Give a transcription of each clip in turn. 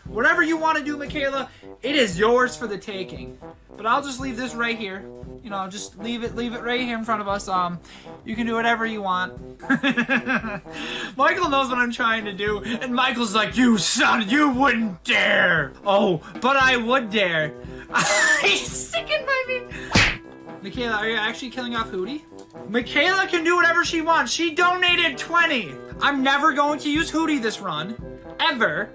Whatever you want to do, Michaela, it is yours for the taking. But I'll just leave this right here. You know, just leave it right here in front of us. You can do whatever you want. Michael knows what I'm trying to do, and Michael's like, you son, you wouldn't dare. Oh, but I would dare. He's sickened by me. Michaela, are you actually killing off Hootie? Michaela can do whatever she wants. She donated 20. I'm never going to use Hootie this run. Ever.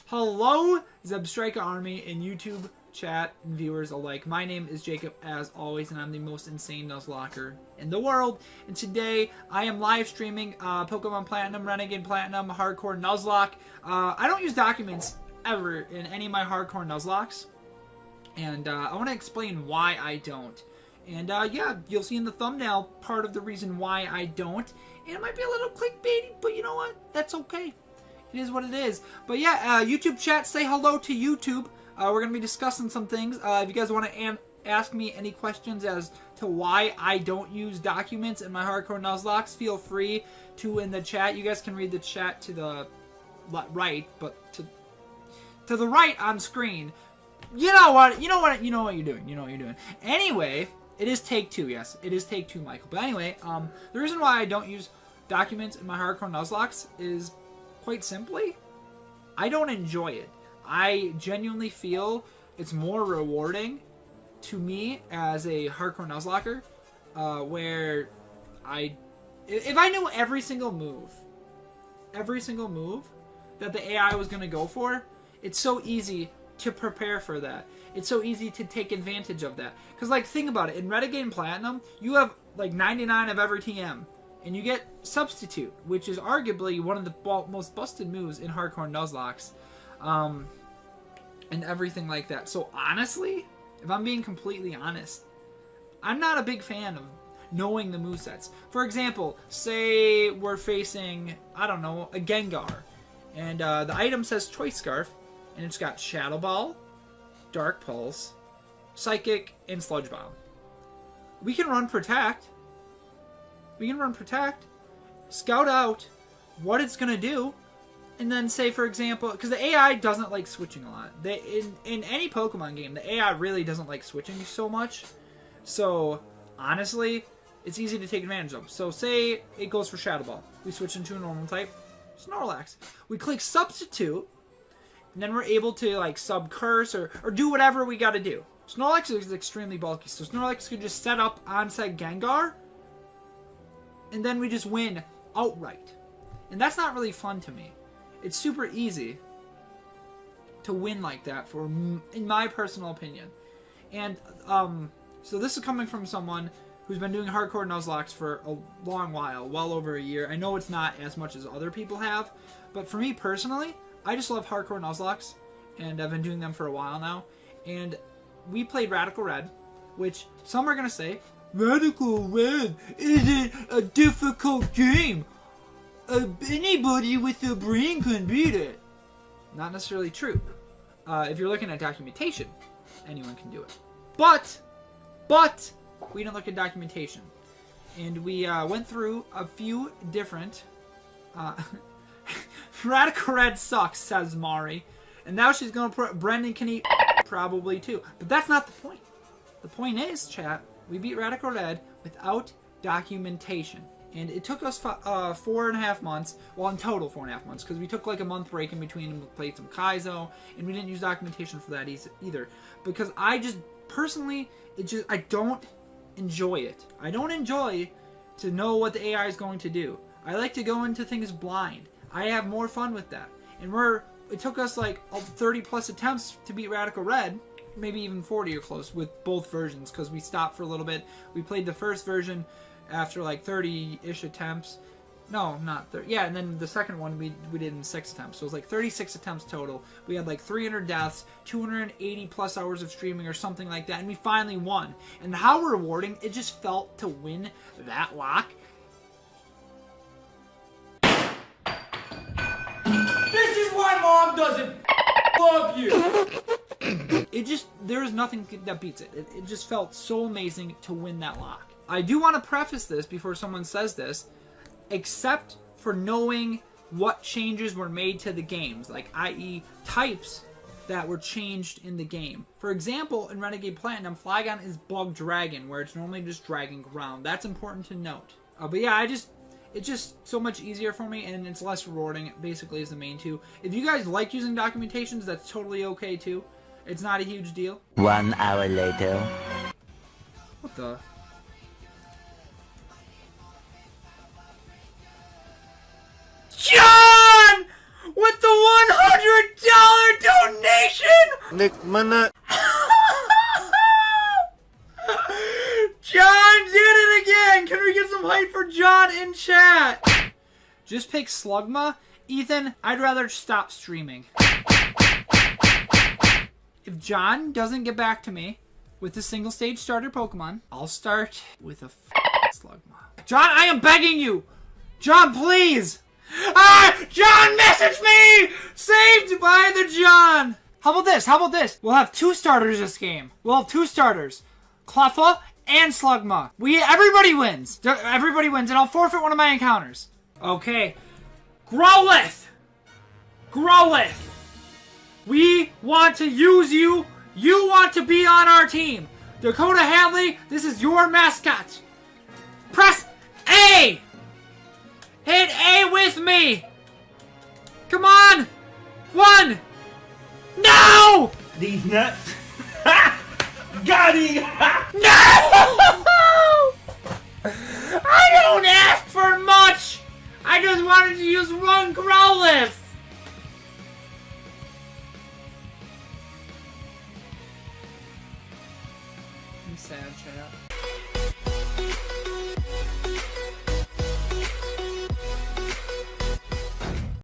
Hello, Zebstrika Army and YouTube chat and viewers alike. My name is Jacob, as always, and I'm the most insane Nuzlocker in the world. And today, I am live streaming Pokemon Platinum, Renegade Platinum, Hardcore Nuzlocke. I don't use documents ever in any of my Hardcore Nuzlockes, and I want to explain why I don't. And yeah, you'll see in the thumbnail part of the reason why I don't. And it might be a little clickbaity, but you know what? That's okay. It is what it is. But yeah, YouTube chat, say hello to YouTube. We're going to be discussing some things. If you guys want to ask me any questions as to why I don't use documents in my Hardcore Nuzlockes, feel free to in the chat. You guys can read the chat to the right, but to the right on screen. You know what you're doing. Anyway, it is take two. Yes, it is take two, Michael. But anyway, the reason why I don't use documents in my Hardcore Nuzlockes is, quite simply, I don't enjoy it. I genuinely feel it's more rewarding to me as a Hardcore Nuzlocker, where if I knew every single move that the AI was going to go for, it's so easy to prepare for that. It's so easy to take advantage of that. Because, like, think about it. In Renegade and Platinum, you have, like, 99 of every TM. And you get Substitute, which is arguably one of the most busted moves in Hardcore Nuzlockes. And everything like that. So, honestly, if I'm being completely honest, I'm not a big fan of knowing the movesets. For example, say we're facing, I don't know, a Gengar. And the item says Choice Scarf. And it's got Shadow Ball, Dark Pulse, Psychic, and Sludge Bomb. We can run Protect. Scout out what it's going to do, and then say, for example, because the AI doesn't like switching a lot. In any Pokemon game, the AI really doesn't like switching so much. So, honestly, it's easy to take advantage of. So, say it goes for Shadow Ball. We switch into a normal type, Snorlax. We click Substitute, and then we're able to, like, Sub-Curse or do whatever we got to do. Snorlax is extremely bulky, so Snorlax could just set up on said Gengar, and then we just win outright. And that's not really fun to me. It's super easy to win like that, in my personal opinion. And so this is coming from someone who's been doing Hardcore Nuzlockes for a long while, well over a year. I know it's not as much as other people have, but for me personally, I just love Hardcore Nuzlockes, and I've been doing them for a while now. And we played Radical Red, which some are going to say, Radical Red isn't a difficult game. Anybody with a brain can beat it. Not necessarily true. If you're looking at documentation, anyone can do it. But we didn't look at documentation. And we went through a few different... Radical Red sucks, says Mari. And now she's going to put Brendan can eat probably too. But that's not the point. The point is, chat, we beat Radical Red without documentation. And it took us 4.5 months. Well, in total 4.5 months. Because we took like a month break in between and played some Kaizo. And we didn't use documentation for that either. Because I just, personally, I don't enjoy it. I don't enjoy to know what the AI is going to do. I like to go into things blind. I have more fun with that. And it took us like 30 plus attempts to beat Radical Red. Maybe even 40 or close with both versions, because we stopped for a little bit. We played the first version after like 30-ish attempts. No, not 30. Yeah, and then the second one we did in 6 attempts. So it was like 36 attempts total. We had like 300 deaths, 280 plus hours of streaming or something like that, and we finally won. And how rewarding it just felt to win that lock. This is why Mom doesn't love you! There's nothing that beats it. It just felt so amazing to win that lock. I do want to preface this before someone says this, except for knowing what changes were made to the games, like i.e. types that were changed in the game. For example, in Renegade Platinum, Flygon is Bug Dragon, where it's normally just dragging ground. That's important to note. But yeah, it's just so much easier for me, and it's less rewarding, basically, is the main two. If you guys like using documentations, that's totally okay, too. It's not a huge deal. 1 hour later. What the? John! With the $100 donation! Nick, mana. John did it again! Can we get some hype for John in chat? Just pick Slugma? Ethan, I'd rather stop streaming. If John doesn't get back to me with a single stage starter Pokemon, I'll start with a Slugma. John, I am begging you! John, please! Ah! John, message me! Saved by the John! How about this? How about this? We'll have 2 starters this game. We'll have 2 starters. Cleffa and Slugma. Everybody wins. Everybody wins, and I'll forfeit one of my encounters. Okay. Growlithe! Growlithe! We want to use you. You want to be on our team. Dakota Hadley, this is your mascot. Press A! Hit A with me! Come on! 1! No! These nuts. Got him! No! I don't ask for much! I just wanted to use one Growlithe!